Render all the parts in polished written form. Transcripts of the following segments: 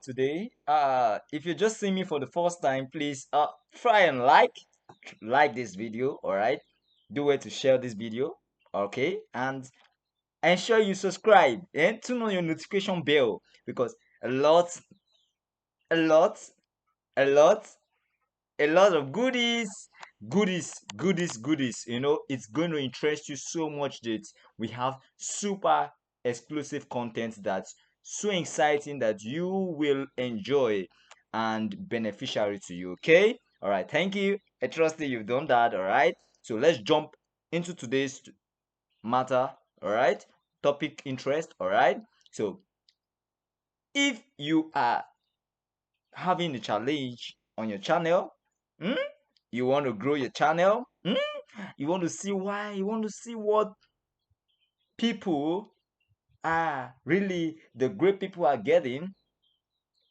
today. If you just see me for the first time, please try and like this video, all right? Do it to share this video, okay? And ensure you subscribe and turn on your notification bell because a lot, a lot, a lot, a lot of goodies. It's going to interest you so much that we have super exclusive content that's so exciting that you will enjoy and beneficiary to you. Okay, all right, thank you. I trust that you've done that. All right, so let's jump into today's matter. All right, topic interest. All right, so if you are having a challenge on your channel, hmm, you want to grow your channel, you want to see why, you want to see what people are really the great people are getting.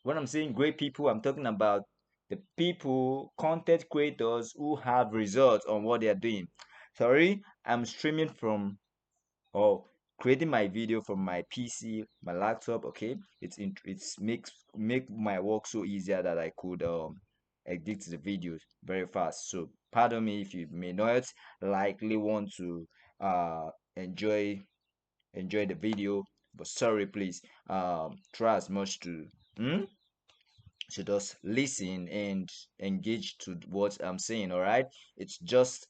When I'm saying great people, I'm talking about the people, content creators who have results on what they are doing. Sorry, I'm streaming from or creating my video from my PC, my laptop. Okay, it's make my work so easier that I could edit the videos very fast. So pardon me if you may not likely want to enjoy the video, but sorry, please try as much to just listen and engage to what I'm saying. All right, it's just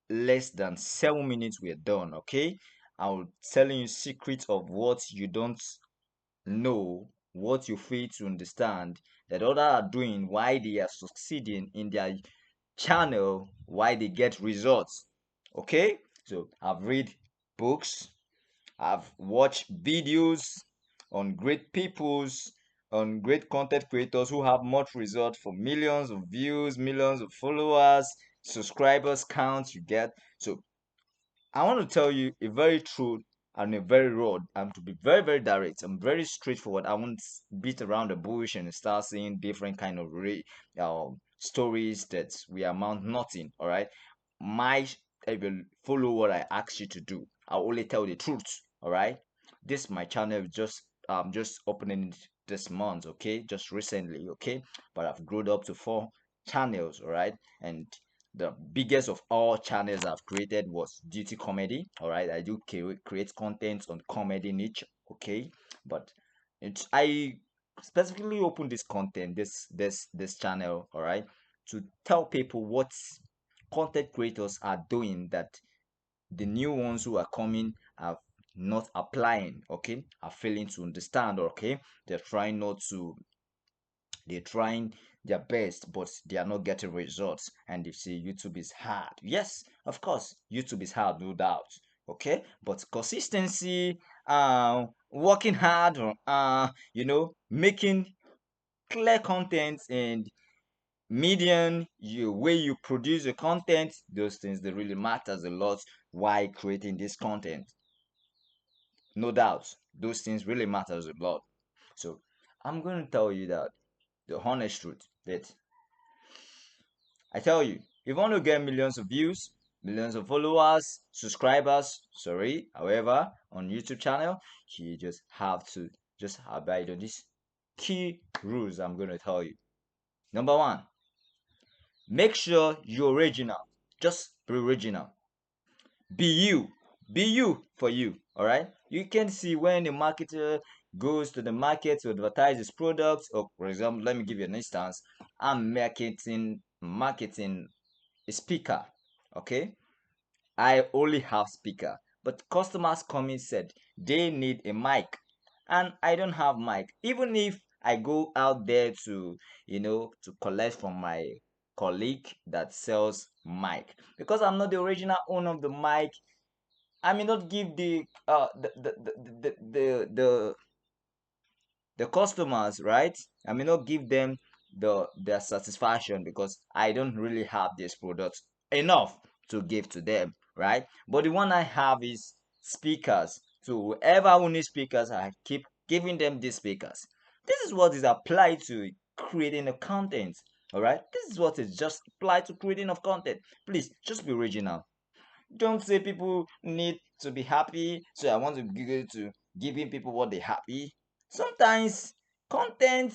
less than 7 minutes we're done. Okay, I'll telling you secrets of what you don't know, what you fail to understand that others are doing, why they are succeeding in their channel, why they get results. Okay, so I've read books, I've watched videos on great peoples, on great content creators who have much results for millions of views, millions of followers, subscribers count you get. So I want to tell you a very true and a very raw. I'm to be very, very direct. I'm very straightforward. I won't beat around the bush and start saying different kind of stories that we amount nothing. All right, my if you follow what I ask you to do, I'll only tell the truth. All right, this my channel is just opening it this month. Okay, just recently. Okay, but I've grown up to 4 channels. All right, and the biggest of all channels I've created was duty comedy. All right, I do create content on comedy niche. Okay, but I specifically opened this content, this channel. All right, to tell people what content creators are doing that the new ones who are coming are not applying. Okay, are failing to understand. Okay, they're trying not to they're trying their best, but they are not getting results. And they say YouTube is hard. Yes, of course, YouTube is hard, no doubt. Okay, but consistency, working hard, making clear content and median you way you produce the content, those things that really matters a lot. Why creating this content? No doubt, those things really matters a lot. So I'm going to tell you that the honest truth that I tell you, if you want to get millions of views, millions of followers, subscribers, sorry, however, on YouTube channel, you just have to just abide on these key rules I'm going to tell you. Number one, make sure you're original. Just be original. Be you. Be you for you. All right. You can see when a marketer goes to the market to advertise his products. Or, for example, let me give you an instance. I'm marketing a speaker. Okay, I only have speaker, but customers coming said they need a mic, and I don't have mic. Even if I go out there to collect from my colleague that sells mic, because I'm not the original owner of the mic, I may not give the customers, right? I may not give them their satisfaction because I don't really have this product enough to give to them, right? But the one I have is speakers. So whoever who needs speakers, I keep giving them these speakers. This is what is applied to creating a content. All right, this is what is just applied to creating of content. Please just be original. Don't say people need to be happy, so I want to give it to giving people what they happy. Sometimes content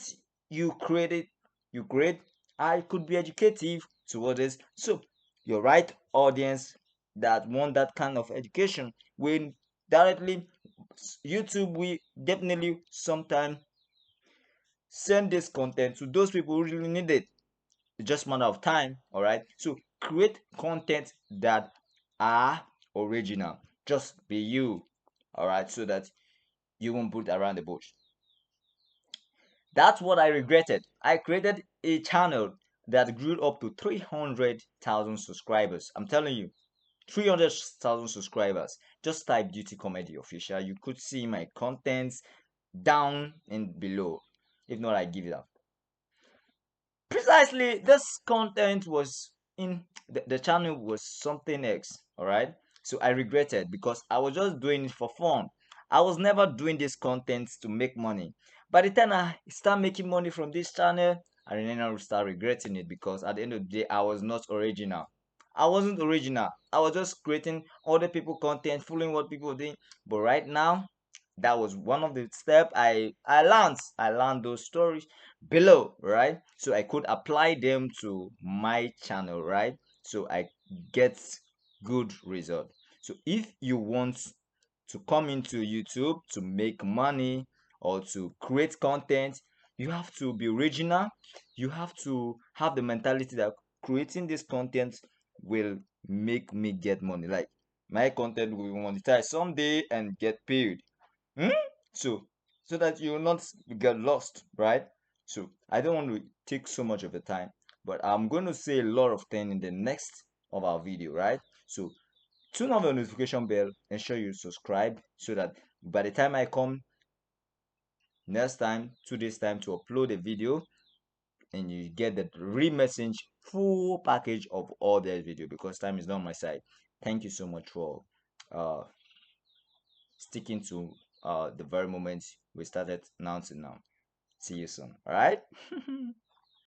you create it, you create, I could be educative to others. So your right audience that want that kind of education will directly, YouTube will definitely sometime send this content to those people who really need it. It's just a matter of time. All right. So create content that are original. Just be you. All right. So that you won't put around the bush. That's what I regretted. I created a channel that grew up to 300,000 subscribers. I'm telling you, 300,000 subscribers. Just type Duty Comedy Official. You could see my contents down and below. If not, I give it up. Precisely, this content was in the channel was something else. All right. So I regretted because I was just doing it for fun. I was never doing this content to make money. By the time I start making money from this channel, I then I will start regretting it because at the end of the day, I was not original. I wasn't original. I was just creating other people content, following what people were doing. But right now, that was one of the steps I learned those stories below, right? So I could apply them to my channel, right? So I get good result. So if you want to come into YouTube to make money or to create content, you have to be original. You have to have the mentality that creating this content will make me get money. Like my content will monetize someday and get paid. Hmm? So, so that you will not get lost, right? So, I don't want to take so much of the time, but I'm going to say a lot of things in the next of our video, right? So, turn on the notification bell, ensure you subscribe so that by the time I come next time, 2 days time to upload a video, and you get the re-message full package of all the video because time is not on my side. Thank you so much for uh sticking to the very moment we started announcing now. See you soon. All right.